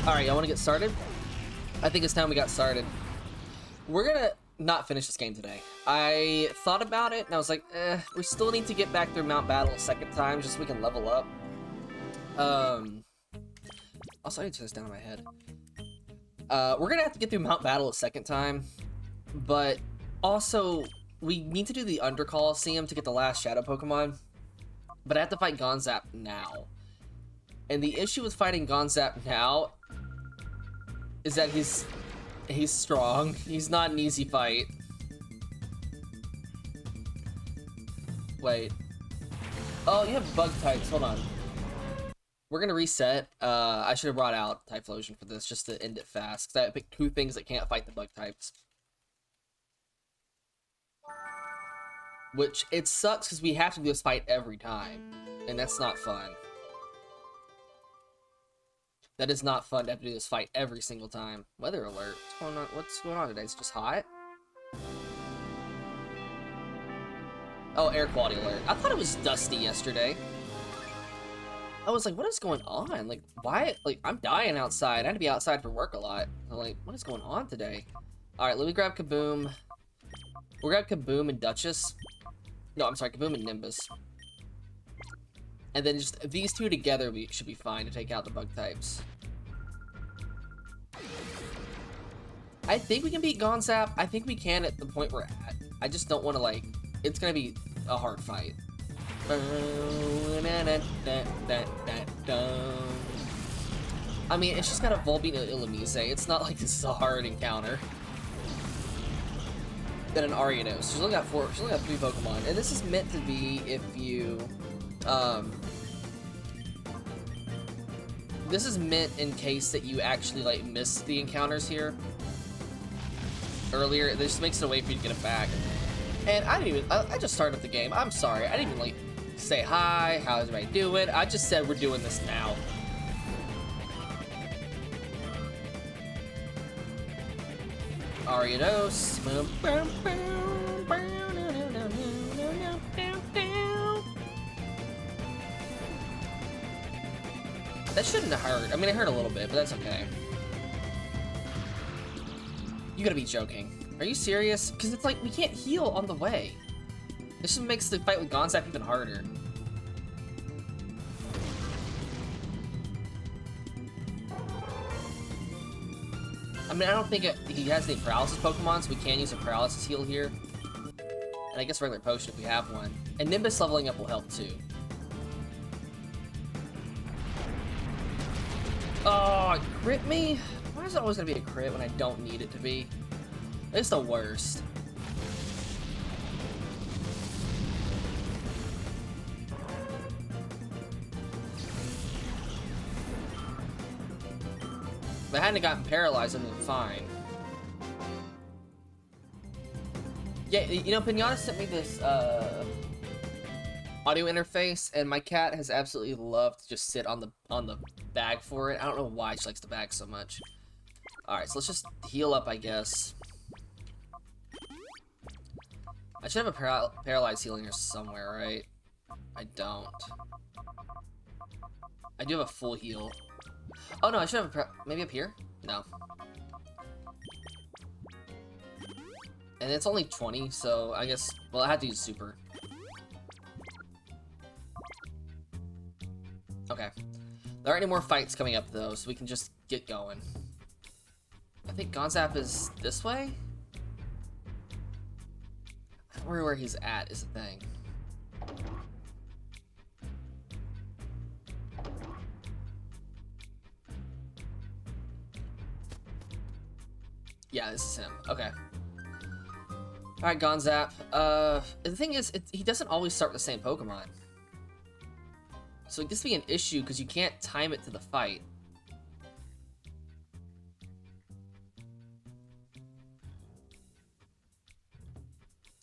Alright, y'all want to get started? I think it's time we got started. We're gonna not finish this game today. I thought about it, and I was like, we still need to get back through Mount Battle a second time, just so we can level up. Also, I need to turn this down in my head. We're gonna have to get through Mount Battle a second time, but also, we need to do the Under Colosseum to get the last Shadow Pokemon, but I have to fight Gonzap now. And the issue with fighting Gonzap now is that he's strong. He's not an easy fight. Wait. Oh, you have bug types. Hold on. We're gonna reset. I should have brought out Typhlosion for this just to end it fast, because I picked two things that can't fight the bug types. Which, it sucks because we have to do this fight every time, and that's not fun. That is not fun to have to do this fight every single time. Weather alert. What's going on today? It's just hot? Oh, air quality alert. I thought it was dusty yesterday. I was like, what is going on? Like, why? Like, I'm dying outside. I had to be outside for work a lot. I'm like, what is going on today? Alright, let me grab Kaboom. We'll grab Kaboom and Duchess. No, I'm sorry, Kaboom and Nimbus. And then just these two together should be fine to take out the bug types. I think we can beat Gonzap. I think we can at the point we're at. I just don't want to, like, it's gonna be a hard fight. I mean, it's just got a Volbeat and Illumise. It's not like this is a hard encounter. Then an Ariados. She's only got 3 Pokemon. And this is meant to be if you, this is meant in case that you actually, like, miss the encounters here earlier. This just makes it a way for you to get it back. And I just started the game. I'm sorry. I didn't even, like, say hi, how's everybody doing? I just said we're doing this now. Ariados. That shouldn't have hurt. I mean, it hurt a little bit, but that's okay. You gotta be joking. Are you serious? Because it's like, we can't heal on the way. This just makes the fight with Gonzap even harder. I mean, I don't think he has any paralysis Pokemon, so we can use a paralysis heal here. And I guess regular potion if we have one. And Nimbus leveling up will help too. Oh, it crit me? Why is it always gonna be a crit when I don't need it to be? It's the worst. If I hadn't gotten paralyzed, I'd been fine. Yeah, you know, Pinata sent me this audio interface, and my cat has absolutely loved to just sit on the bag for it. I don't know why she likes the bag so much. Alright, so let's just heal up, I guess. I should have a paralyzed healing here somewhere, right? I don't. I do have a full heal. Oh no, I should have maybe up here? No. And it's only 20, so I guess, well, I had to use super. Okay. There aren't any more fights coming up though, so we can just get going. I think Gonzap is this way? I don't remember where he's at is the thing. Yeah, this is him. Okay. Alright, Gonzap. The thing is, he doesn't always start with the same Pokemon. So it gets to be an issue because you can't time it to the fight.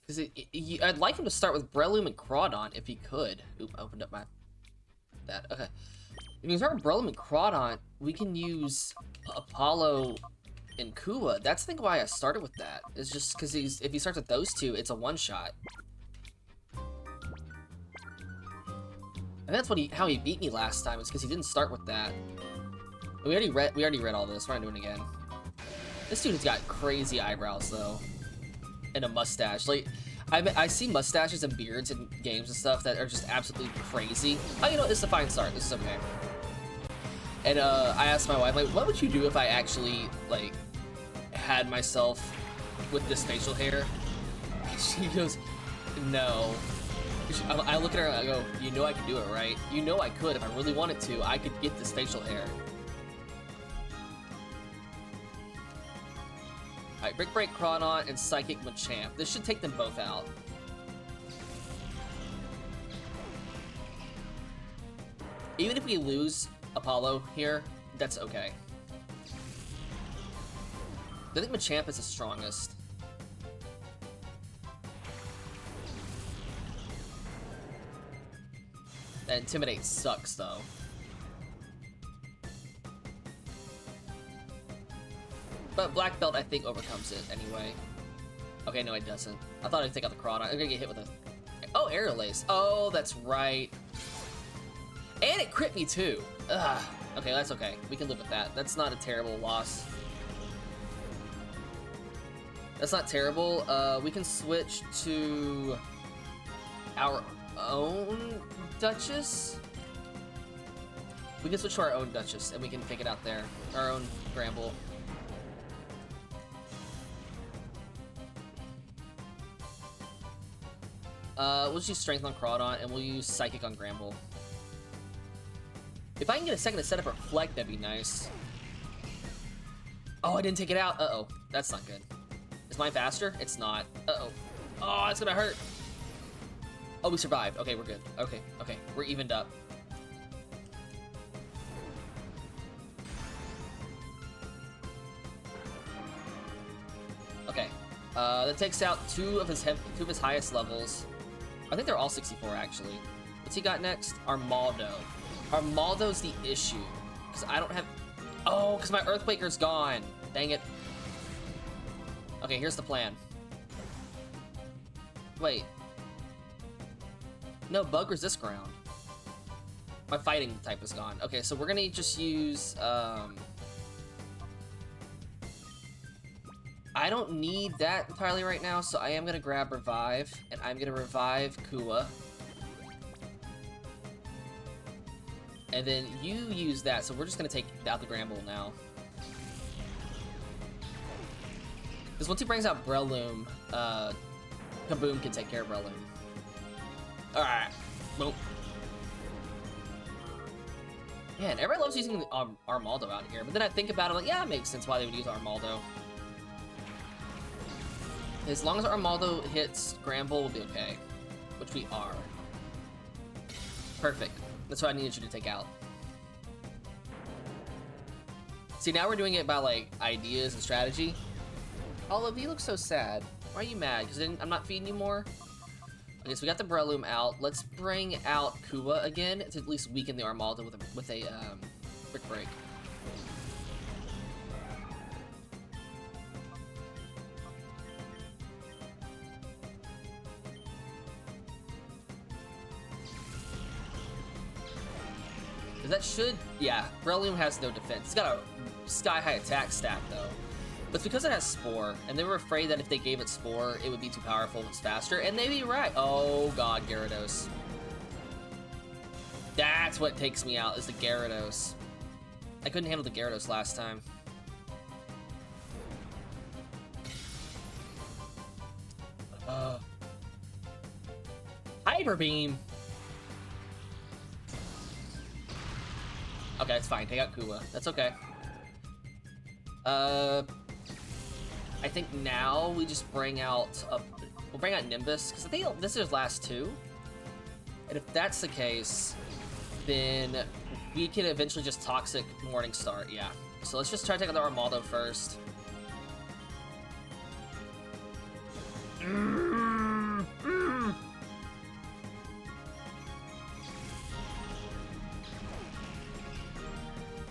Because I'd like him to start with Breloom and Crawdon if he could. Oop, I opened up my... that. Okay. If you start with Breloom and Crawdon, we can use Apollo and Kua. That's the thing why I started with that. It's just because if he starts with those two, it's a one-shot. And that's what how he beat me last time, is because he didn't start with that. We already read all this. We're not doing it again. This dude has got crazy eyebrows though, and a mustache. Like, I see mustaches and beards in games and stuff that are just absolutely crazy. Oh, you know, it's a fine start. This is okay. And I asked my wife, like, what would you do if I actually like had myself with this facial hair? And she goes, no. I look at her and I go, you know I could do it, right? You know I could. If I really wanted to, I could get this facial hair. Alright, Brick Break, Crawdon, and Psychic Machamp. This should take them both out. Even if we lose Apollo here, that's okay. I think Machamp is the strongest. That Intimidate sucks, though. But Black Belt, I think, overcomes it anyway. Okay, no, it doesn't. I thought I'd take out the Crawdon. I'm gonna get hit with a... oh, Aerial Lace. Oh, that's right. And it crit me, too. Ugh. Okay, that's okay. We can live with that. That's not a terrible loss. That's not terrible. We can switch to our own Duchess. We can switch to our own Duchess, and we can take it out there. Our own Gramble. We'll just use Strength on Crawdon, and we'll use Psychic on Gramble. If I can get a second to set up Reflect, that'd be nice. Oh, I didn't take it out. Uh-oh. That's not good. Is mine faster? It's not. Uh-oh. Oh, it's gonna hurt. Oh, we survived. Okay, we're good. Okay, okay. We're evened up. Okay. That takes out two of his highest levels. I think they're all 64, actually. What's he got next? Armaldo. Armaldo's the issue. Because I don't have... oh, because my Earthquaker's gone. Dang it. Okay, here's the plan. Wait. No, Bug resist ground. My fighting type is gone. Okay, so we're gonna just use, I don't need that entirely right now, so I am gonna grab Revive, and I'm gonna revive Kua. And then you use that, so we're just gonna take out the Gramble now. Because once he brings out Breloom, Kaboom can take care of Breloom. Alright. Nope. Man, everybody loves using Armaldo out here, but then I think about it, like, yeah, it makes sense why they would use Armaldo. As long as Armaldo hits Gramble, we'll be okay. Which we are. Perfect. That's what I needed you to take out. See, now we're doing it by, like, ideas and strategy. Olive, you look so sad. Why are you mad? Because I'm not feeding you more? Okay, so we got the Breloom out. Let's bring out Kua again to at least weaken the Armaldo with a Brick Break. That should, yeah, Breloom has no defense. It's got a sky-high attack stat, though. But it's because it has Spore, and they were afraid that if they gave it Spore, it would be too powerful and it's faster, and they'd be right. Oh god, Gyarados. That's what takes me out, is the Gyarados. I couldn't handle the Gyarados last time. Hyper Beam! Okay, it's fine. Take out Kua. That's okay. I think now we just bring out we'll bring out Nimbus, because I think this is his last two. And if that's the case, then we can eventually just Toxic Morningstar, yeah. So let's just try to take out the Armaldo first.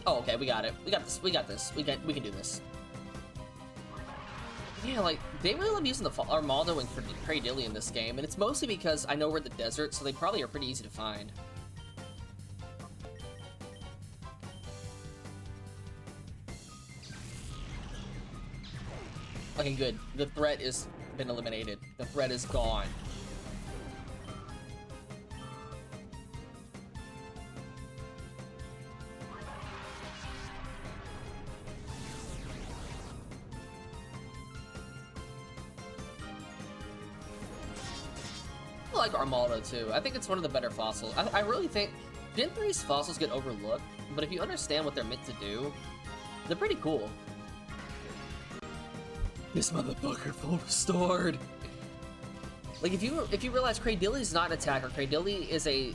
Oh, okay, we got it. We got this. We got this. We can do this. Yeah, like, they really love using the Armaldo and Cradilly in this game, and it's mostly because I know we're in the desert, so they probably are pretty easy to find. Okay, good. The threat has been eliminated. The threat is gone. I like Armaldo too. I think it's one of the better fossils. I really think Gen 3's fossils get overlooked, but if you understand what they're meant to do, they're pretty cool. This motherfucker full restored. Like if you realize Cradilly is not an attacker, Cradilly is a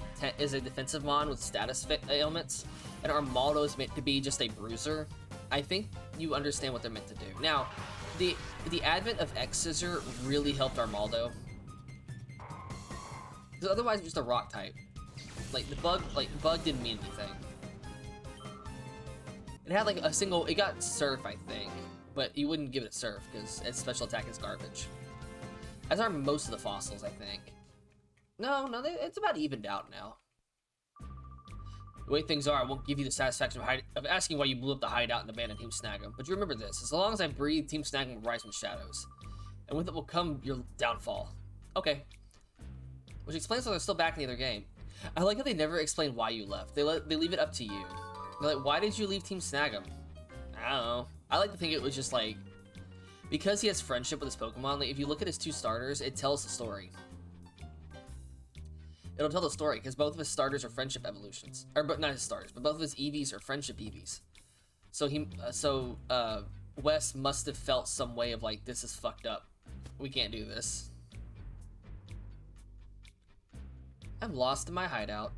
defensive mon with status ailments, and Armaldo is meant to be just a bruiser. I think you understand what they're meant to do. Now, the advent of X Scissor really helped Armaldo. Because otherwise it's just a rock type. Like the bug didn't mean anything. It had like a single, it got Surf, I think, but you wouldn't give it Surf because its special attack is garbage. As are most of the fossils, I think. No, it's about evened out now. The way things are, I won't give you the satisfaction of asking why you blew up the hideout and abandoned Team Snag'em. But you remember this, as long as I breathe, Team Snag'em will rise from the shadows. And with it will come your downfall. Okay. Which explains why they're still back in the other game. I like how they never explain why you left. They leave it up to you. They're like, why did you leave Team Snag'em? I don't know. I like to think it was just like, because he has friendship with his Pokemon, like if you look at his two starters, it tells the story. It'll tell the story, because both of his starters are friendship evolutions. Or, but not his starters, but both of his EVs are friendship EVs. So Wes must have felt some way of like, this is fucked up. We can't do this. I'm lost in my hideout.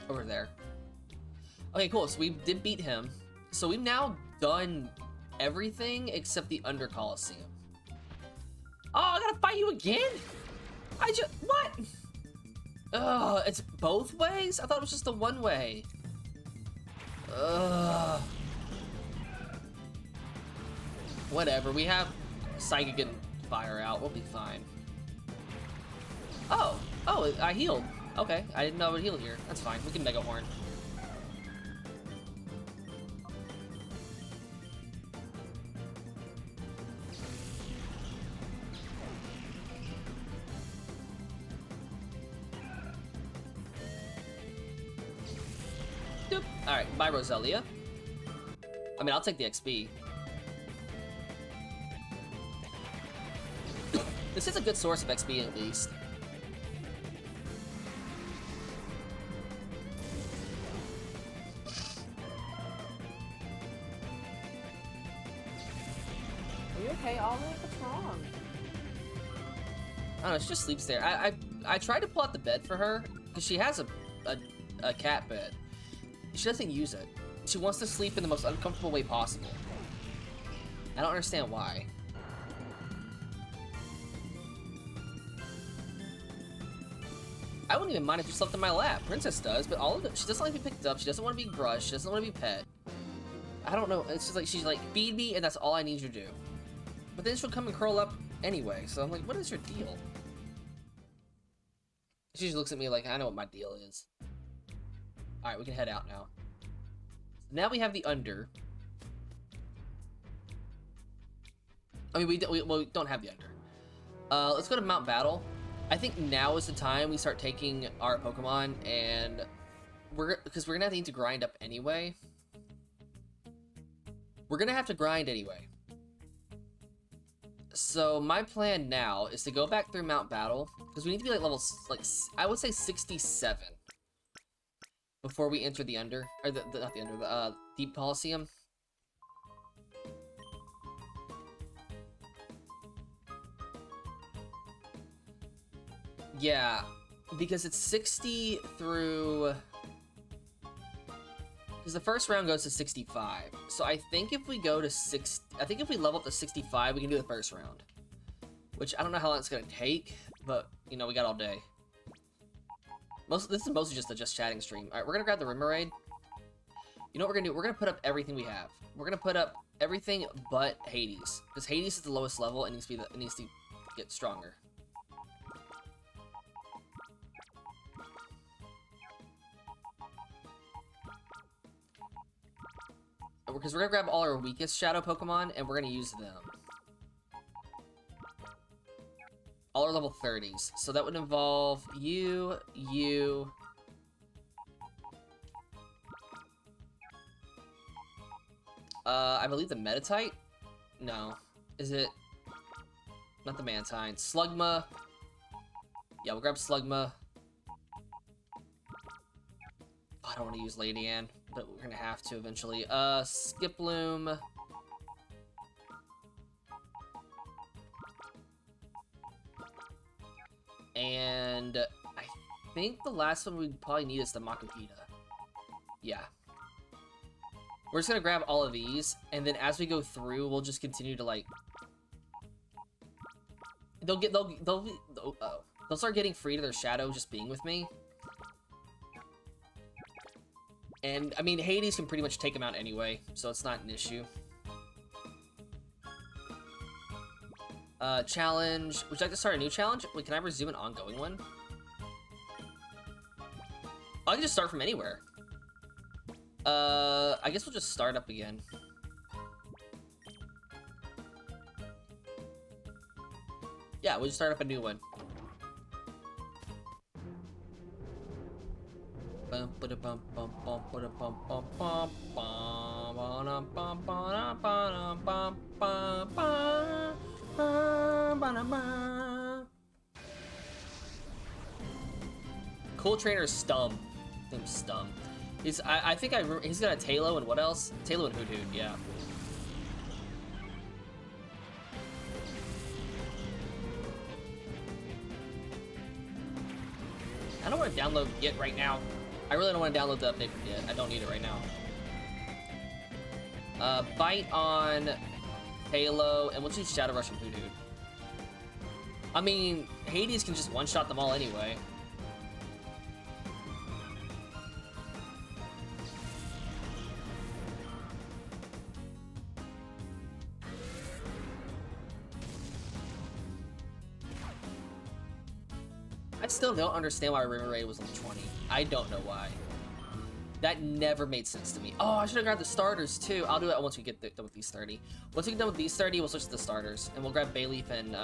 Over there. Okay, cool. So we did beat him. So we've now done everything except the Under Colosseum. Oh, I gotta fight you again? What? Ugh, it's both ways? I thought it was just the one way. Ugh. Whatever, we have Psychic and Fire out. We'll be fine. Oh, I healed. Okay, I didn't know I would heal here. That's fine. We can Mega Horn. Doop. Alright, bye, Roselia. I mean, I'll take the XP. This is a good source of XP, at least. Are you okay, Ollie? What's wrong? I don't know, she just sleeps there. I tried to pull out the bed for her, because she has a cat bed. She doesn't use it. She wants to sleep in the most uncomfortable way possible. I don't understand why. I wouldn't even mind if you slept in my lap. Princess does, but all of it, she doesn't like to be picked up. She doesn't want to be brushed. She doesn't want to be pet. I don't know. It's just like, she's like, feed me, and that's all I need you to do. But then she'll come and curl up anyway. So I'm like, what is your deal? She just looks at me like, I know what my deal is. All right, we can head out now. Now we have the Under. I mean, we don't have the Under. Let's go to Mount Battle. I think now is the time we start taking our Pokemon, and because we're gonna need to grind up anyway. We're gonna have to grind anyway. So my plan now is to go back through Mount Battle, because we need to be like level, like, I would say 67 before we enter the Under, or not the Under, the Deep Colosseum. Yeah, because it's 60 through... Because the first round goes to 65. So I think if we go to I think if we level up to 65, we can do the first round. Which I don't know how long it's going to take, but, you know, we got all day. This is mostly just a just chatting stream. Alright, we're going to grab the Rimmerade. You know what we're going to do? We're going to put up everything we have. We're going to put up everything but Hades. Because Hades is the lowest level and it needs to get stronger. Because we're going to grab all our weakest Shadow Pokemon, and we're going to use them. All our level 30s. So that would involve you... I believe the Meditite? No. Is it... Not the Mantine. Slugma. Yeah, we'll grab Slugma. I don't want to use Lady Ann, but we're gonna have to eventually. Skiploom. And I think the last one we'd probably need is the Makapita. Yeah. We're just gonna grab all of these, and then as we go through, we'll just continue to, like... They'll start getting free to their shadow just being with me. And, I mean, Hades can pretty much take him out anyway, so it's not an issue. Challenge. Would you like to start a new challenge? Wait, can I resume an ongoing one? Oh, I can just start from anywhere. I guess we'll just start up again. Yeah, we'll just start up a new one. Cool Trainer Stum. Name's Stum. He's he's got a Talo and what else? Talo and Hoot, yeah. I don't want to download Git right now. I really don't want to download the update from Git. I don't need it right now. Bite on Halo, and we'll choose Shadow Rush and Hoot. I mean, Hades can just one-shot them all anyway. I still don't understand why Rimmerade was level 20. I don't know why. That never made sense to me. Oh, I should have grabbed the starters too. I'll do that once we get done with these 30. Once we get done with these 30, we'll switch to the starters. And we'll grab Bayleaf and,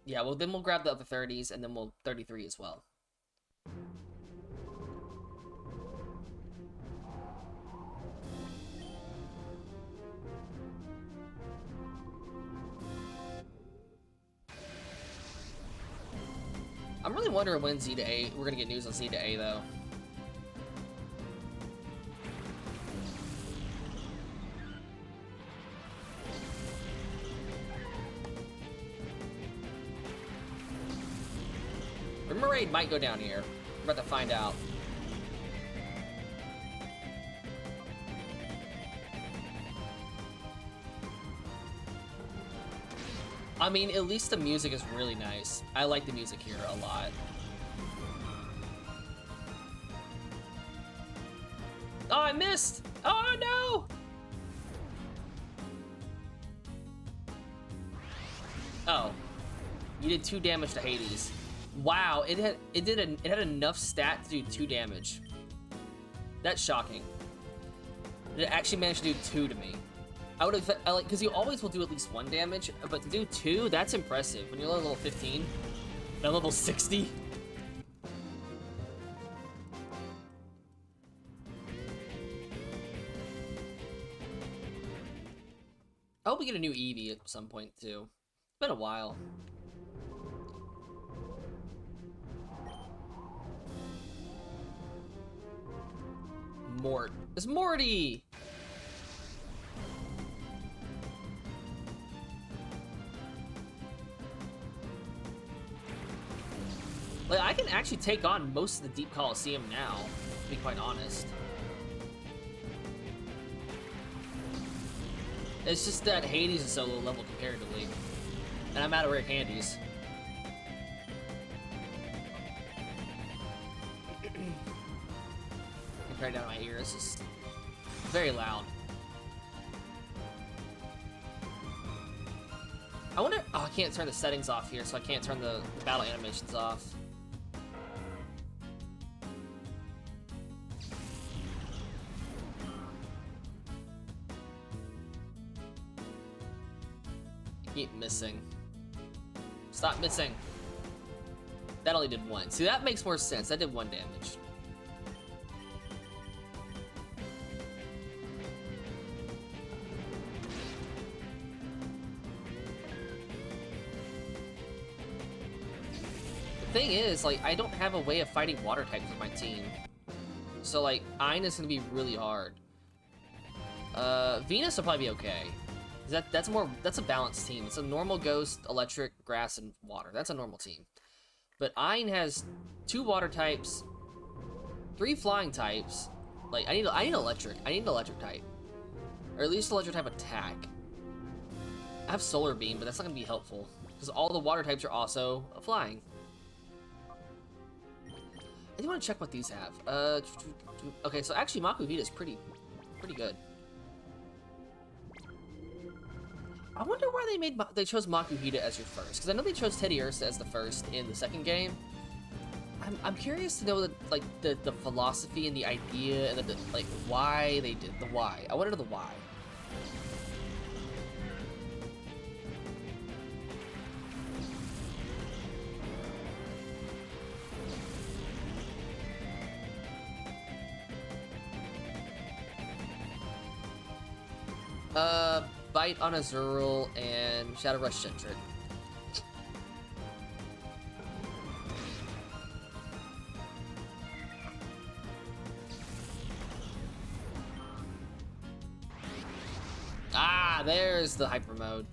yeah, well, then we'll grab the other 30s, and then we'll 33 as well. I'm really wondering when Z to A, we're gonna get news on Z to A though. Rimmerade might go down here. We're about to find out. I mean, at least the music is really nice. I like the music here a lot. Oh, I missed! Oh, no! Oh. You did 2 damage to Hades. Wow, it had enough stat to do 2 damage. That's shocking. It actually managed to do 2 to me. I would have, like, because you always will do at least 1 damage, but to do 2, that's impressive. When you're level 15, and I'm level 60. get a new Eevee at some point too. It's been a while. Mort. It's Morty! Like, I can actually take on most of the Deep Colosseum now, to be quite honest. It's just that Hades is so low level comparatively. And I'm out of rare candies. Right down my ear, it's just very loud. I wonder, oh, I can't turn the settings off here, so I can't turn the battle animations off. I keep missing. Stop missing. That only did one. See, that makes more sense. That did 1 damage. Thing is, like, I don't have a way of fighting water types with my team. So, like, Ein is gonna be really hard. Venus will probably be okay. That's a balanced team. It's a normal ghost, electric, grass, and water. That's a normal team. But Ein has 2 water types, 3 flying types. Like, I need electric. I need an electric type. Or at least electric type attack. I have solar beam, but that's not gonna be helpful. Because all the water types are also flying. I do want to check what these have. Okay, so actually Makuhita is pretty good. I wonder why they chose Makuhita as your first, because I know they chose Teddy Ursa as the first in the second game. I'm curious to know the philosophy and the idea and like why they did the why. I want to know the why. Bite on Azurill and Shadow Rush Shintrick. Ah, there's the hyper mode.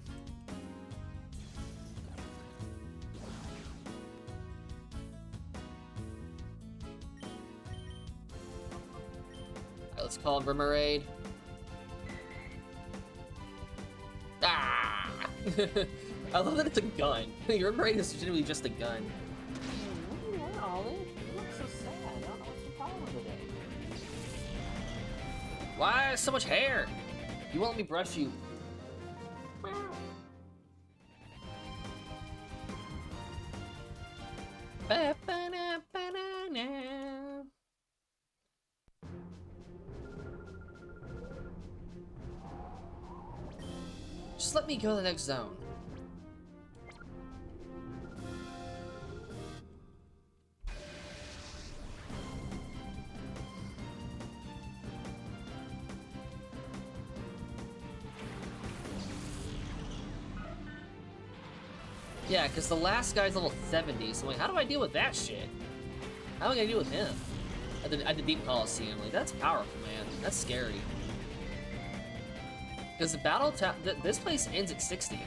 Alright, let's call him Remoraid. Ah! I love that it's a gun. Your brain is legitimately just a gun. What do you want, Ollie? You look so sad. I don't know what's your problem today. Why so much hair? You won't let me brush you. Just let me go to the next zone. Yeah, because the last guy's level 70, so I'm like, how do I deal with that shit? How am I gonna deal with him? At the Deep Colosseum, like, that's powerful, man. That's scary. Because the battle this place ends at 60. You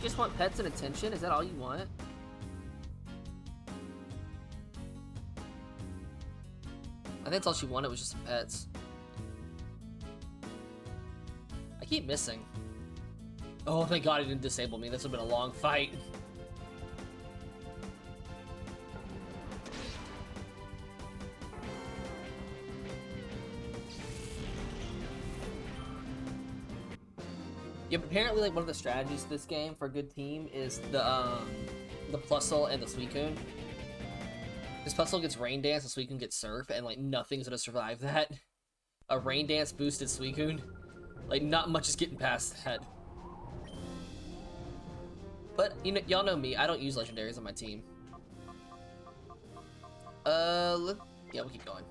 just want pets and attention? Is that all you want? I think that's all she wanted was just some pets. I keep missing. Oh, thank God he didn't disable me. This would have been a long fight. Yeah, apparently, like, one of the strategies of this game for a good team is the Plusle and the Suicune. This Plusle gets Rain Dance, and Suicune gets Surf, and, like, nothing's gonna survive that. A Rain Dance boosted Suicune. Like, not much is getting past that. But y'all know me. I don't use legendaries on my team. Yeah, we'll keep going.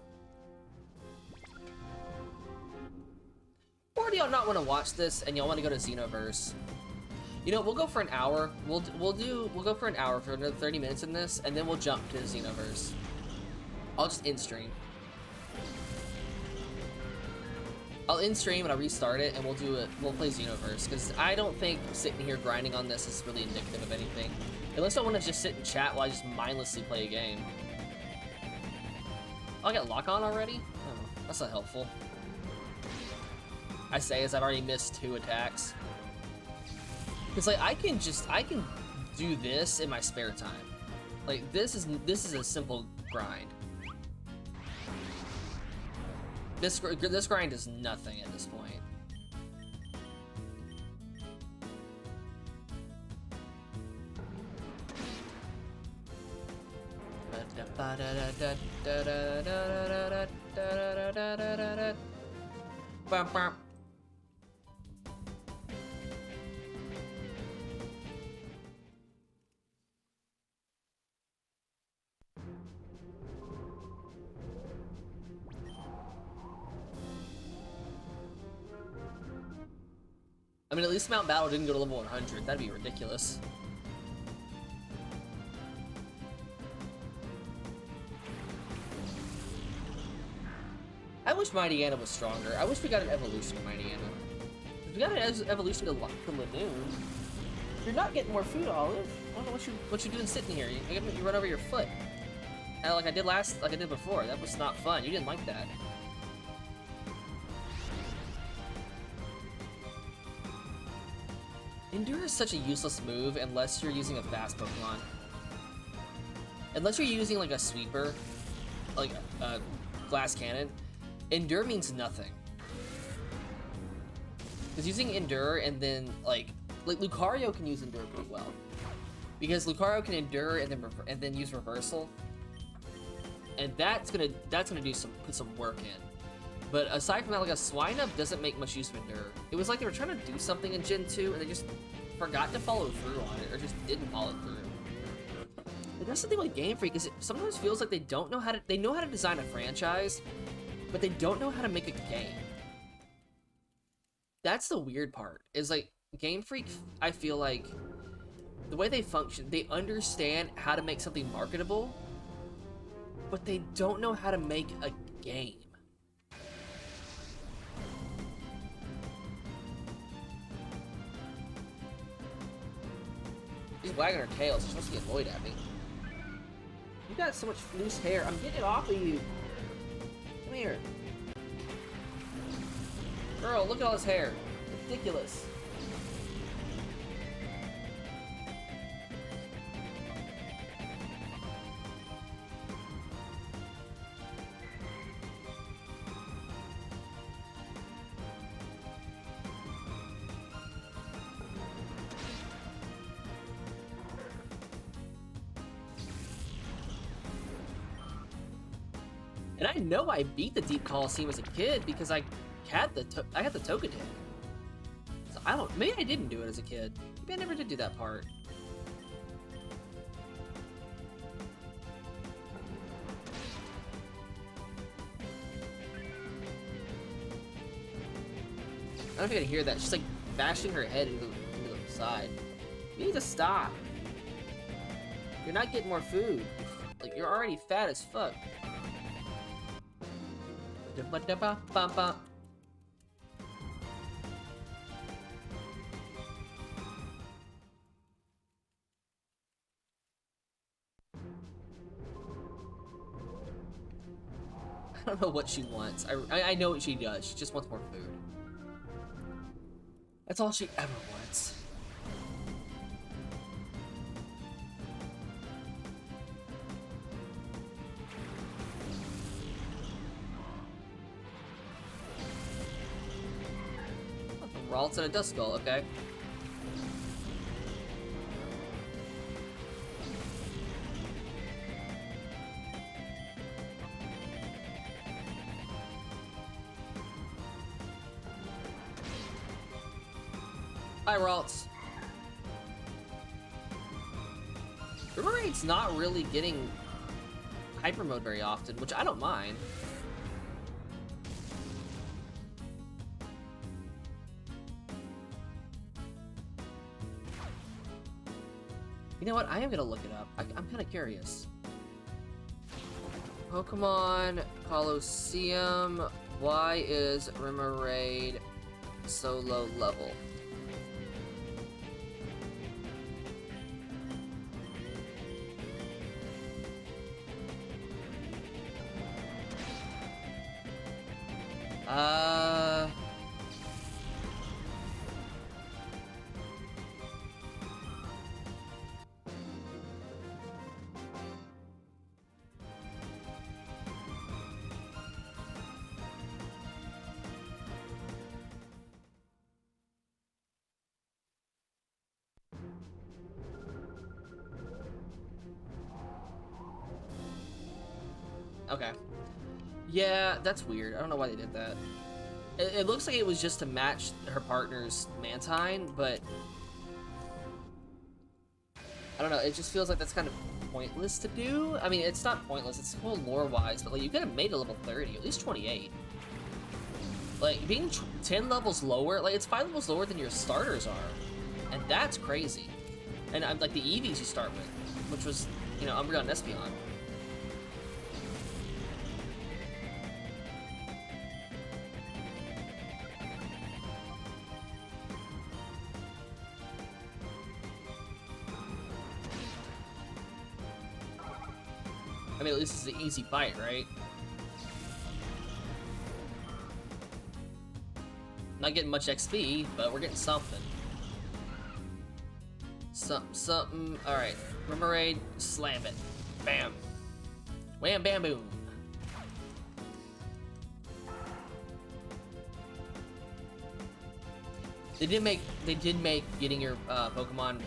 Or do y'all not want to watch this and y'all want to go to Xenoverse? You know, we'll go for an hour. We'll go for an hour for another 30 minutes in this, and then we'll jump to the Xenoverse. I'll just end stream. I'll end stream and I'll restart it, and we'll play Xenoverse, because I don't think sitting here grinding on this is really indicative of anything. Unless I want to just sit and chat while I just mindlessly play a game. Oh, I got lock on already? Oh, that's not helpful. I say as I've already missed 2 attacks. Because like I can do this in my spare time. Like this is a simple grind. This grind is nothing at this point. I mean, at least Mount Battle didn't go to level 100. That'd be ridiculous. I wish Mighty Anna was stronger. I wish we got an evolution of Mighty Anna. If we got an evolution to Lanoon, you're not getting more food, Olive. I don't know what you're doing sitting here. You run over your foot. Like I did before. That was not fun. You didn't like that. Endure is such a useless move unless you're using a fast Pokemon. Unless you're using like a sweeper, like a glass cannon, Endure means nothing. Because using Endure and then like Lucario can use Endure pretty well. Because Lucario can Endure and then use Reversal. And that's gonna put some work in. But aside from that, like a Swinub doesn't make much use of Endure. It was like they were trying to do something in Gen 2 and they just forgot to follow through on it, or just didn't follow through. And that's the thing with Game Freak, is it sometimes feels like they know how to design a franchise, but they don't know how to make a game. That's the weird part, is like Game Freak, I feel like the way they function, they understand how to make something marketable, but they don't know how to make a game. She's wagging her tail. She's supposed to get annoyed at me. You got so much loose hair. I'm getting it off of you. Come here. Girl, look at all this hair. Ridiculous. And I know I beat the Deep Colosseum as a kid because I had the Togetic. So maybe I didn't do it as a kid. Maybe I never did do that part. I don't know if you can hear that. She's like bashing her head into the side. You need to stop. You're not getting more food. Like, you're already fat as fuck. I don't know what she wants. I know what she does. She just wants more food. That's all she ever wants. Ralts and a Duskull, okay. Hi, Ralts. Remoraid's not really getting hyper mode very often, which I don't mind. You know what? I am gonna look it up. I'm kind of curious. Pokemon Colosseum. Why is Remoraid so low level? Okay. Yeah, that's weird. I don't know why they did that. It looks like it was just to match her partner's Mantine, but I don't know. It just feels like that's kind of pointless to do. I mean, it's not pointless. It's cool lore-wise, but like you could have made it level 30, at least 28. Like being 10 levels lower, like it's 5 levels lower than your starters are, and that's crazy. And I'm like the Eevees you start with, which was, you know, Umbreon and Espeon. I mean, at least it's an easy fight, right? Not getting much XP, but we're getting something. Something. All right, Remoraid, slam it, bam, wham, bam, boom. They did make getting your Pokemon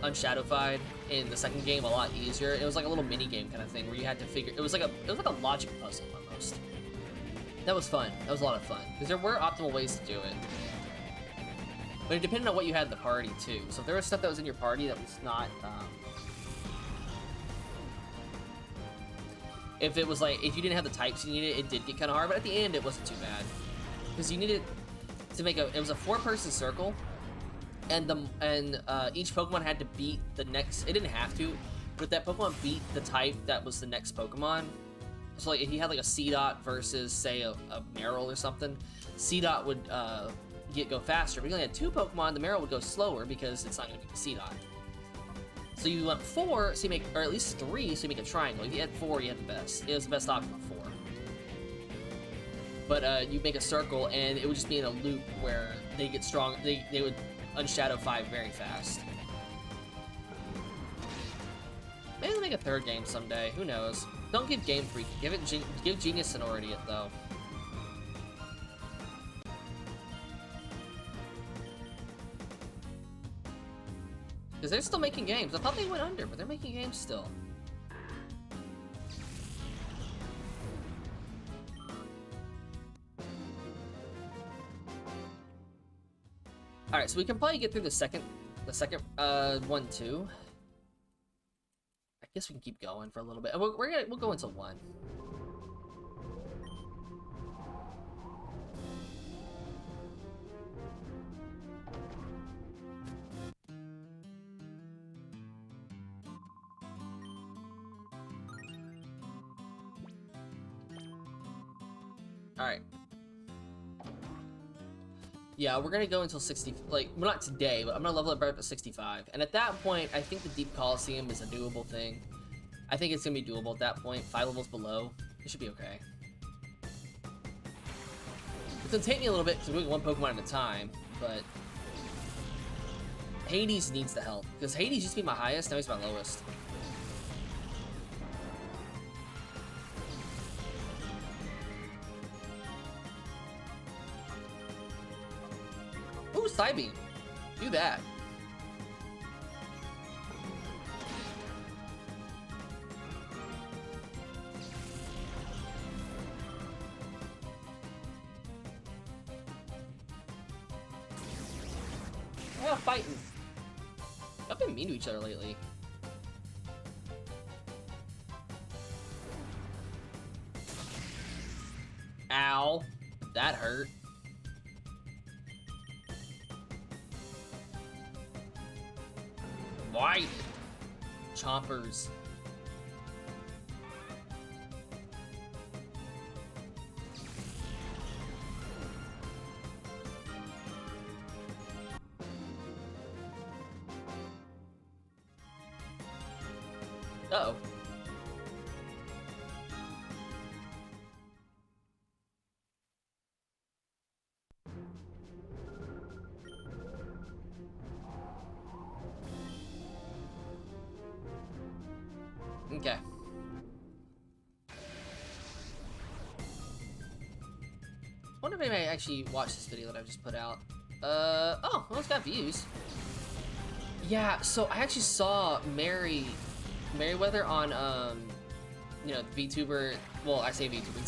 unshadowfied in the second game a lot easier. It was like a little mini game kind of thing where you had to figure. It was like a logic puzzle almost. That was fun. That was a lot of fun because there were optimal ways to do it, but it depended on what you had in the party too. So if there was stuff that was in your party that was not, if it was like if you didn't have the types you needed, it did get kind of hard. But at the end, it wasn't too bad because you needed to make a. It was a 4-person circle. And each Pokemon had to beat the next. It didn't have to, but if that Pokemon beat the type that was the next Pokemon. So like if you had like a Seedot versus say a Marill or something, Seedot would go faster. But if you only had 2 Pokemon, the Marill would go slower because it's not going to beat the Seedot. So you went 4, so you make, or at least 3, so you make a triangle. If you had 4, you had the best. It was the best option of 4. But you make a circle, and it would just be in a loop where they get strong. They would unshadow 5 very fast. Maybe they'll make a 3rd game someday. Who knows? Don't give Game Freak. Give Genius Sonority it though. Because they're still making games. I thought they went under, but they're making games still. All right, so we can probably get through the second one too. I guess we can keep going for a little bit. And we'll go into 1. All right. Yeah, we're gonna go until 60. Like, well, not today, but I'm gonna level it right up to 65. And at that point, I think the Deep Colosseum is a doable thing. I think it's gonna be doable at that point. 5 levels below, it should be okay. It's gonna take me a little bit because we're doing 1 Pokemon at a time, but Hades needs the help because Hades used to be my highest, now he's my lowest. Ooh, Psybeam. Do that. Yeah, fighting. I've been mean to each other lately. That hurt. White chompers. Uh-oh. Okay. I wonder if anybody actually watched this video that I just put out. Oh, well, it's got views. Yeah, so I actually saw Merriweather on, you know, Vtuber. Well, I say Vtuber.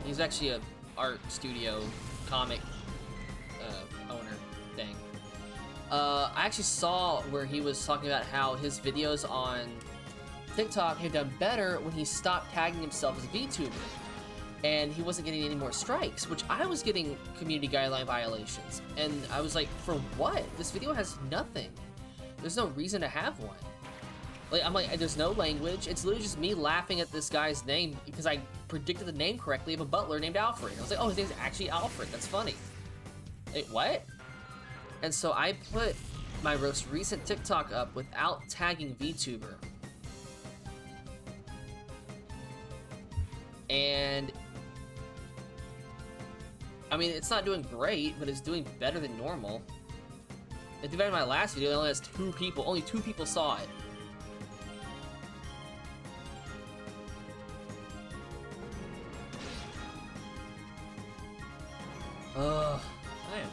He's actually a art studio comic owner thing. I actually saw where he was talking about how his videos on TikTok had done better when he stopped tagging himself as a VTuber, and he wasn't getting any more strikes, which I was getting community guideline violations, and I was like, for what? This video has nothing. There's no reason to have one. Like, I'm like, there's no language. It's literally just me laughing at this guy's name because I predicted the name correctly of a butler named Alfred. I was like, oh, his name's actually Alfred. That's funny. Wait, what? And so I put my most recent TikTok up without tagging VTuber. And I mean, it's not doing great, but it's doing better than normal. It did better than my last video. It only has 2 people. Only 2 people saw it. Ugh, I am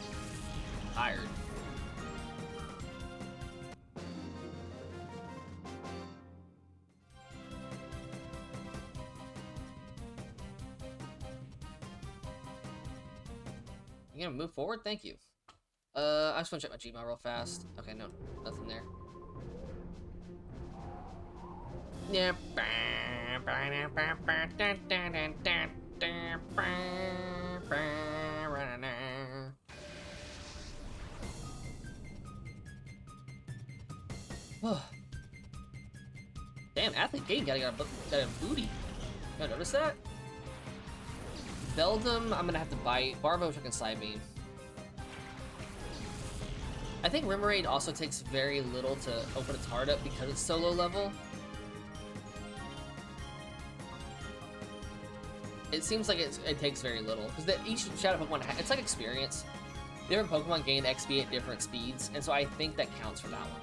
tired. You gonna move forward? Thank you. I just wanna check my Gmail real fast. Okay, no, nothing there. Yeah. Damn, Athlete Game got a booty. You notice that? Beldum, I'm gonna have to bite. Barbo, which I can side beam. I think Rimmerade also takes very little to open its heart up because it's so low level. It seems like it takes very little because each Shadow Pokemon, it's like experience. Different Pokemon gain XP at different speeds, and so I think that counts for that one.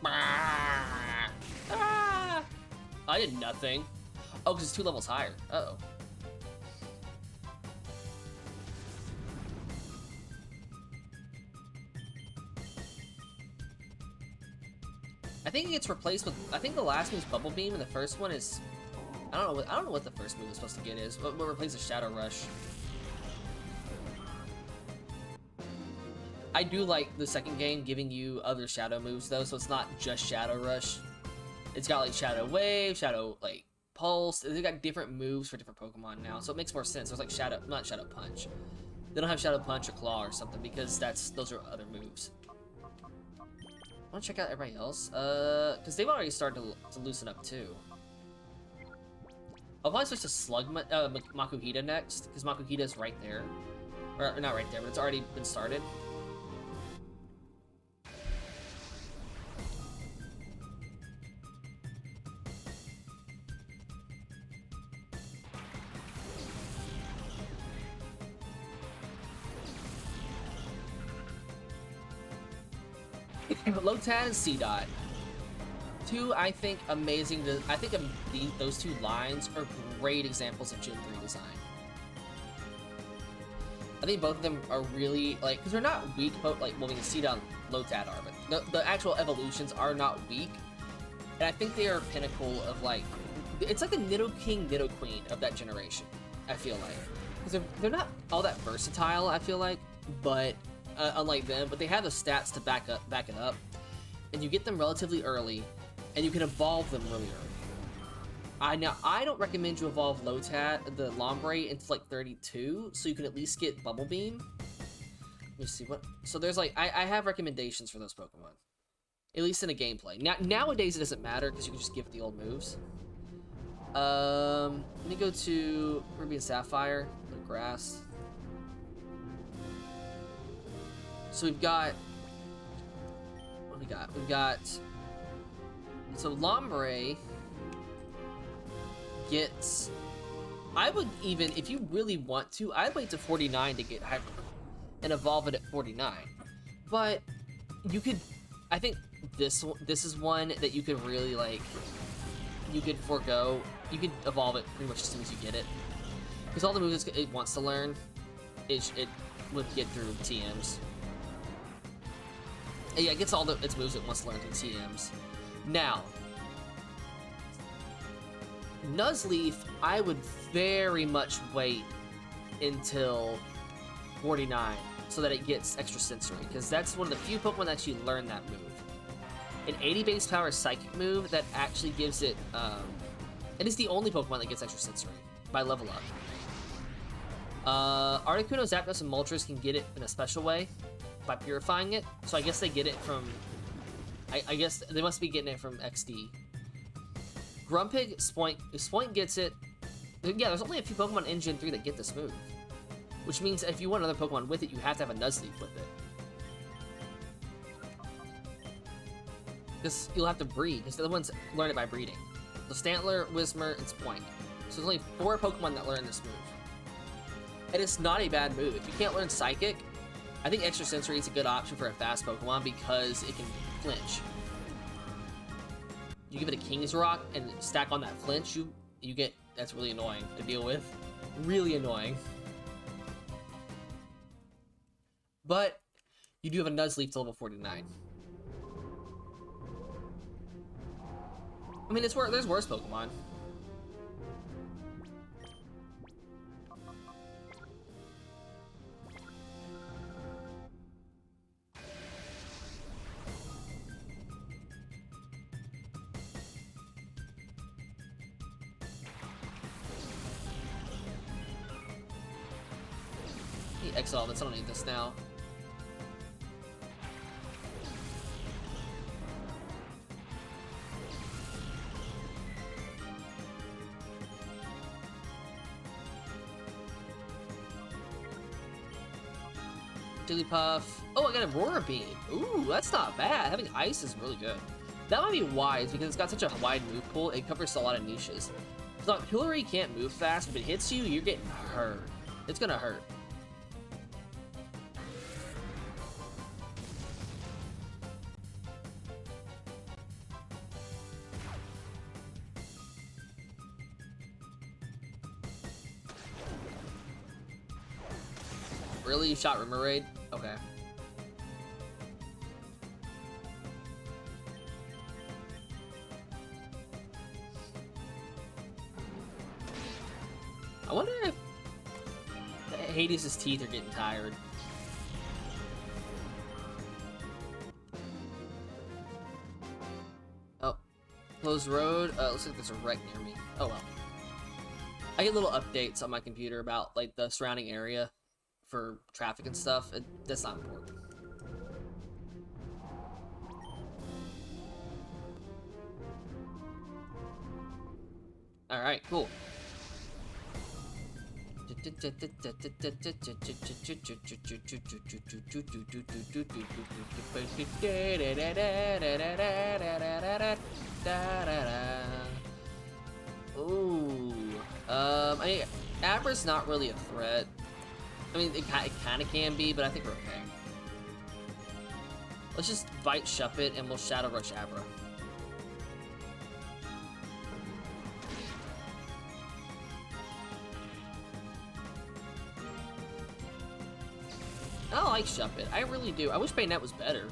Ah! I did nothing. Oh, because it's 2 levels higher. Uh-oh. I think it gets replaced with. I think the last move's Bubble Beam, and the first one is. I don't know what the first move is supposed to get is. We'll replace the Shadow Rush. I do like the second game giving you other Shadow moves though, so it's not just Shadow Rush. It's got like Shadow Wave, Shadow like Pulse. They've got different moves for different Pokemon now, so it makes more sense. There's like not Shadow Punch. They don't have Shadow Punch or Claw or something because those are other moves. I want to check out everybody else, because they've already started to loosen up too. I'll probably switch to Makuhita next, because Makuhita's right there. Or not right there, but it's already been started. Lotad and C-Dot. 2, I think, amazing. I think those 2 lines are great examples of Gen 3 design. I think both of them are really, like, because they're not weak, but, like, well, I mean, C-Dot and Lotad are, but the actual evolutions are not weak. And I think they are a pinnacle of, like, it's like the Nidoking, Nidoqueen of that generation, I feel like. Because they're not all that versatile, I feel like, but, unlike them, but they have the stats to back it up. And you get them relatively early, and you can evolve them really early. I don't recommend you evolve Lotat, the Lombre, into like 32, so you can at least get Bubble Beam. Let me see what. So there's like I have recommendations for those Pokemon, at least in a gameplay. Nowadays it doesn't matter because you can just give the old moves. Let me go to Ruby and Sapphire, the grass. So we've got. What do we got? We've got. So Lombre gets. I would even, if you really want to, I'd wait to 49 to get Hyper and evolve it at 49. But you could, I think this is one that you could really like. You could forego. You could evolve it pretty much as soon as you get it, because all the moves it wants to learn, it would get through TMs. Yeah, it gets all its moves it wants to learn through TMs. Now, Nuzleaf, I would very much wait until 49 so that it gets extra sensory, because that's one of the few Pokemon that actually learn that move. An 80 base power psychic move that actually gives it, it is the only Pokemon that gets extra sensory by level up. Articuno, Zapdos, and Moltres can get it in a special way by purifying it, so I guess they get it from, I guess they must be getting it from XD. Grumpig, Spoink gets it. Yeah, there's only a few Pokemon in Gen 3 that get this move, which means if you want another Pokemon with it, you have to have a Nuzleaf with it. Because you'll have to breed, because the other ones learn it by breeding. So Stantler, Whismur, and Spoink. So there's only 4 Pokemon that learn this move. And it's not a bad move. If you can't learn Psychic, I think Extra Sensory is a good option for a fast Pokemon because it can flinch. You give it a King's Rock and stack on that flinch, you get, that's really annoying to deal with. Really annoying. But you do have a Nuzleaf to level 49. I mean, there's worse Pokemon. Exile this, I don't need this now. Jigglypuff. Oh, I got a Aurora Beam. Ooh, that's not bad. Having Ice is really good. That might be wise because it's got such a wide move pool. It covers a lot of niches. So Hillary can't move fast. If it hits you, you're getting hurt. It's gonna hurt. Really? You shot Rumor Raid? Okay. I wonder if Hades' teeth are getting tired. Oh. Closed road? Looks like there's a wreck near me. Oh well. I get little updates on my computer about like the surrounding area for traffic and stuff. That's not important. Alright, cool. Ooh. I mean, Abra's not really a threat. I mean, it kind of can be, but I think we're okay. Let's just bite Shuppet and we'll Shadow Rush Abra. I like Shuppet. I really do. I wish Bayonet was better.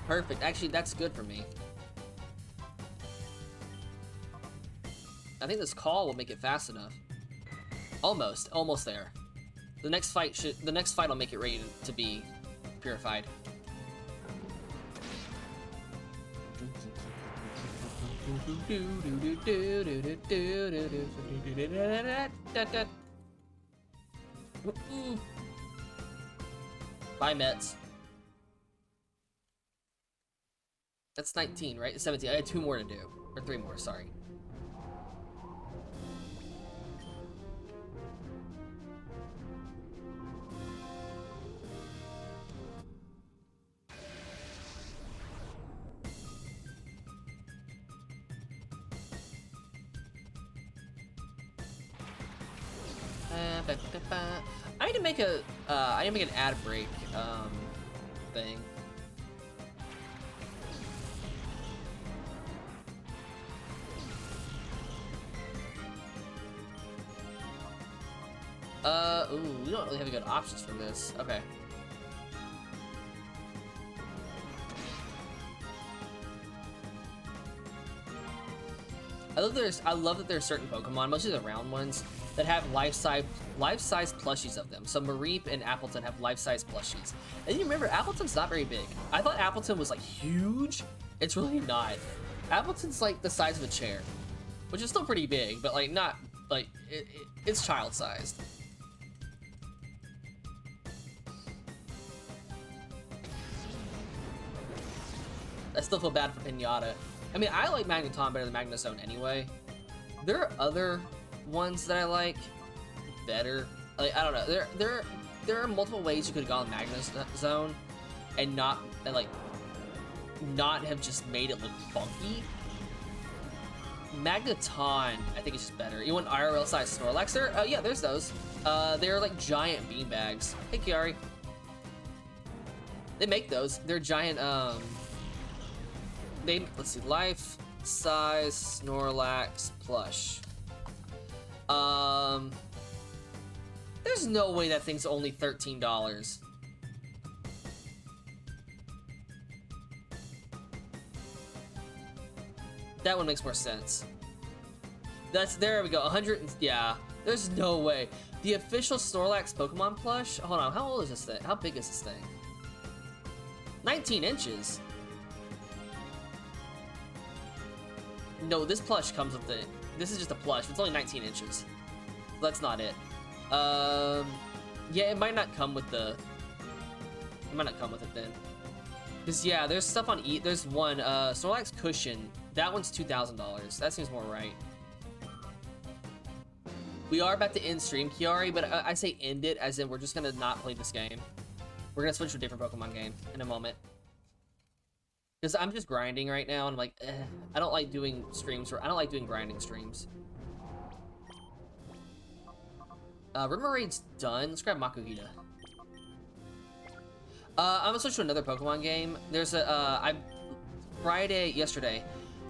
Perfect. Actually, that's good for me. I think this call will make it fast enough. Almost there. The next fight will make it ready to be purified. Bye, Mets. That's 19, right? 17. I had 2 more to do. Or 3 more, sorry. I need to make a an ad break thing. Ooh, we don't really have good options for this. Okay. I love that there's certain Pokemon, mostly the round ones, that have life-size plushies of them. So Mareep and Appleton have life-size plushies. And you remember, Appleton's not very big. I thought Appleton was like huge. It's really not. Appleton's like the size of a chair, which is still pretty big, but like not like it's child-sized. I still feel bad for Pinata. I mean, I like Magneton better than Magnezone anyway. There are other ones that I like better. Like, I don't know. There are multiple ways you could have gone Magnezone and not have just made it look funky. Magneton, I think, is just better. You want IRL size Snorlax there? Yeah, there's those. They're like giant beanbags. Hey, Kiari. They make those. They're giant, let's see, life size Snorlax plush. There's no way that thing's only $13. That one makes more sense. There we go, 100, yeah. There's no way. The official Snorlax Pokemon plush, hold on, how old is this thing? How big is this thing? 19 inches. No, this plush comes with it. This is just a plush. It's only 19 inches. That's not it. Yeah, it might not come with the... It might not come with it then. Because, yeah, there's stuff on There's one, Snorlax Cushion. That one's $2,000. That seems more right. We are about to end stream, Kiari, but I say end it as in we're just going to not play this game. We're going to switch to a different Pokemon game in a moment. Because I'm just grinding right now, and I'm like, I don't like doing streams, I don't like doing grinding streams. Rimaraid's done. Let's grab Makuhita. I'm gonna switch to another Pokemon game. There's a, yesterday,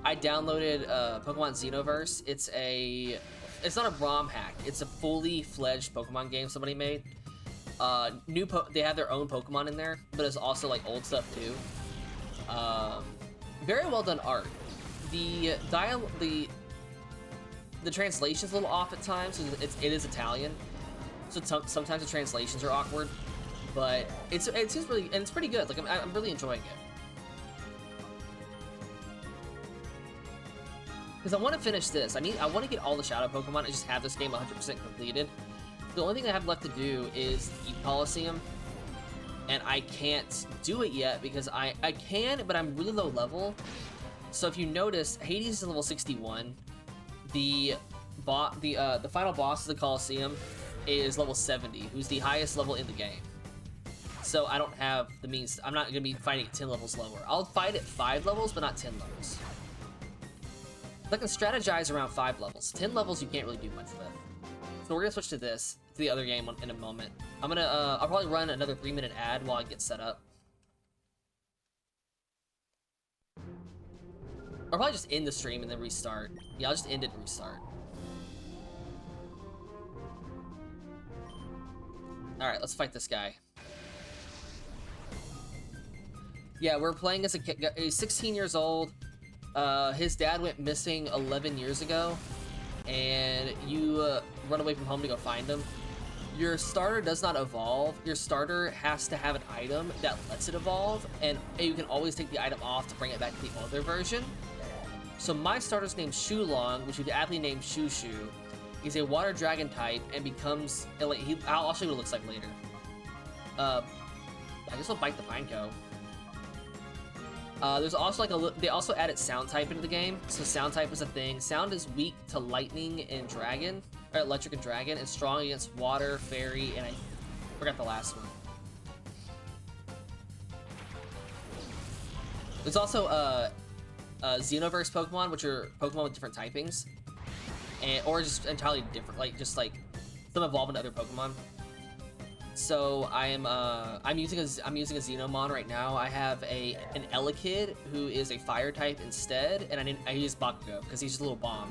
I downloaded Pokemon Xenoverse. It's not a ROM hack. It's a fully fledged Pokemon game somebody made. They have their own Pokemon in there, but it's also like old stuff too. Very well done art. The translation's a little off at times. It is Italian, so sometimes the translations are awkward. But it seems really, and it's pretty good. Like I'm really enjoying it. Because I want to finish this. I want to get all the Shadow Pokemon and just have this game 100% completed. The only thing I have left to do is the Colosseum. And I can't do it yet because I can, but I'm really low level. So if you notice, Hades is level 61. The final boss of the Colosseum is level 70, who's the highest level in the game. So I don't have the means. I'm not gonna be fighting 10 levels lower. I'll fight at 5 levels, but not 10 levels. I can strategize around 5 levels. 10 levels you can't really do much with. So we're gonna switch to the other game in a moment. I'll probably run another 3-minute ad while I get set up. I'll probably just end the stream and then restart. Yeah, I'll just end it and restart. Alright, let's fight this guy. Yeah, we're playing as a kid. He's 16 years old. His dad went missing 11 years ago. And you run away from home to go find him. your starter does not evolve. Your starter has to have an item that lets it evolve, and you can always take the item off to bring it back to the other version. So my starter's named Shulong, which you could aptly name Shushu. He's a water dragon type and becomes. I'll show you what it looks like later. I guess I'll bite the Pineco. There's also like they also added sound type into the game, so sound type is a thing. Sound is weak to lightning and dragon, or electric and dragon, and strong against water, fairy, and I forgot the last one. There's also Xenoverse Pokemon, which are Pokemon with different typings, or just entirely different, like just like some evolve into other Pokemon. So I'm using a Xenomon right now. I have an Elekid who is a fire type instead, and I use Bakugo because he's just a little bomb,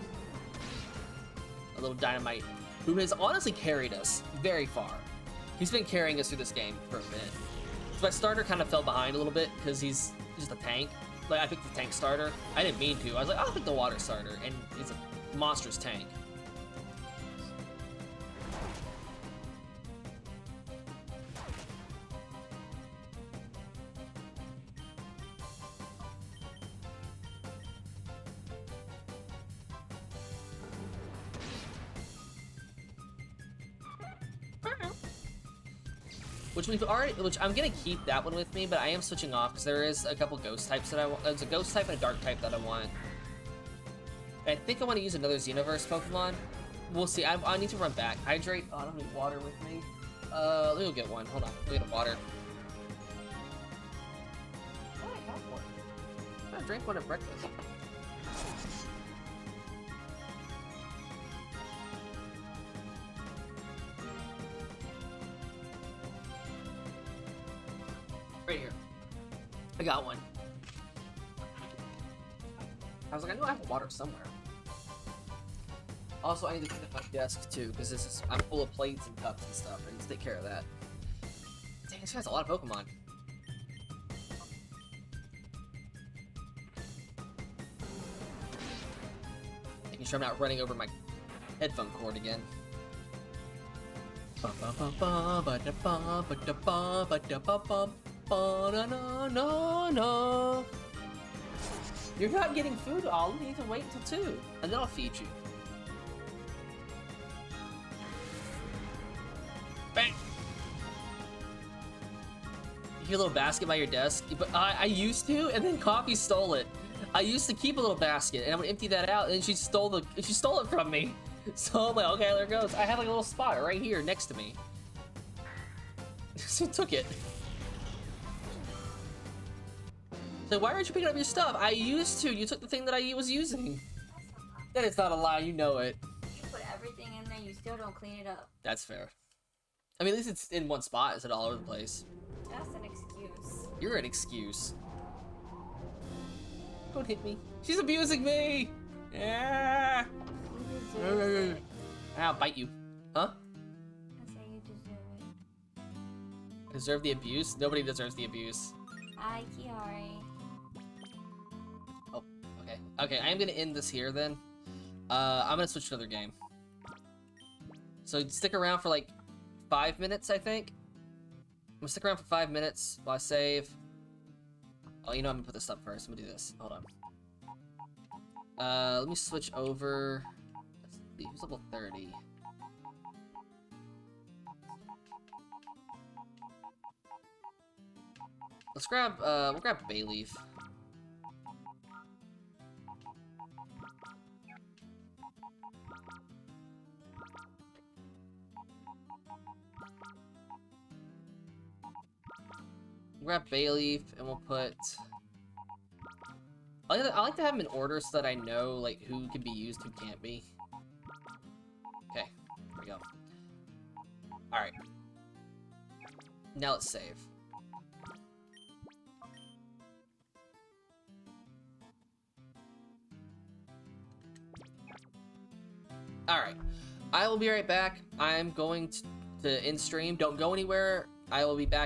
a little dynamite, who has honestly carried us very far. He's been carrying us through this game for a bit. So my starter kind of fell behind a little bit because he's just a tank. Like I picked the tank starter. I didn't mean to. I was like, I'll pick the water starter, and it's a monstrous tank. Which I'm gonna keep that one with me, but I am switching off because there is a couple ghost types that I want. There's a ghost type and a dark type that I want. And I think I want to use another Xenoverse Pokemon. We'll see. I need to run back. Hydrate. Oh, I don't have any water with me. Let me go get one. Hold on. Let me get a water. Oh, I have one. I drank one at breakfast. Right here. I got one. I was like, I know I have water somewhere. Also, I need to clean up my desk too, because I'm full of plates and cups and stuff. I need to take care of that. Dang, this guy's a lot of Pokemon. Making sure I'm not running over my headphone cord again. No. You're not getting food, Ollie. You need to wait until 2, and then I'll feed you. Bang! You hear a little basket by your desk? But I used to, and then Coffee stole it. I used to keep a little basket, and I'm gonna empty that out, and she stole it from me. So I'm like, okay, there it goes. I have like a little spot right here next to me. She took it. So why aren't you picking up your stuff? I used to. You took the thing that I was using. That is not a lie. You know it. You put everything in there. You still don't clean it up. That's fair. I mean, at least it's in one spot instead of all over the place. That's an excuse. You're an excuse. Don't hit me. She's abusing me. Yeah. You deserve it. I'll bite you. Huh? I say you deserve it. Deserve the abuse? Nobody deserves the abuse. Hi, Kiari. Oh, okay. Okay, I am gonna end this here then. I'm gonna switch to another game. So stick around for like 5 minutes, I think. I'm gonna stick around for 5 minutes while I save. Oh, you know, I'm gonna put this up first. I'm gonna do this. Hold on. Let me switch over. Let's see, who's level 30? Let's grab, we'll grab Bayleaf. We'll grab Bayleaf, and we'll put... I like to have them in order so that I know, like, who can be used, who can't be. Okay, here we go. Alright. Now let's save. Alright, I will be right back. I'm going to end stream. Don't go anywhere. I will be back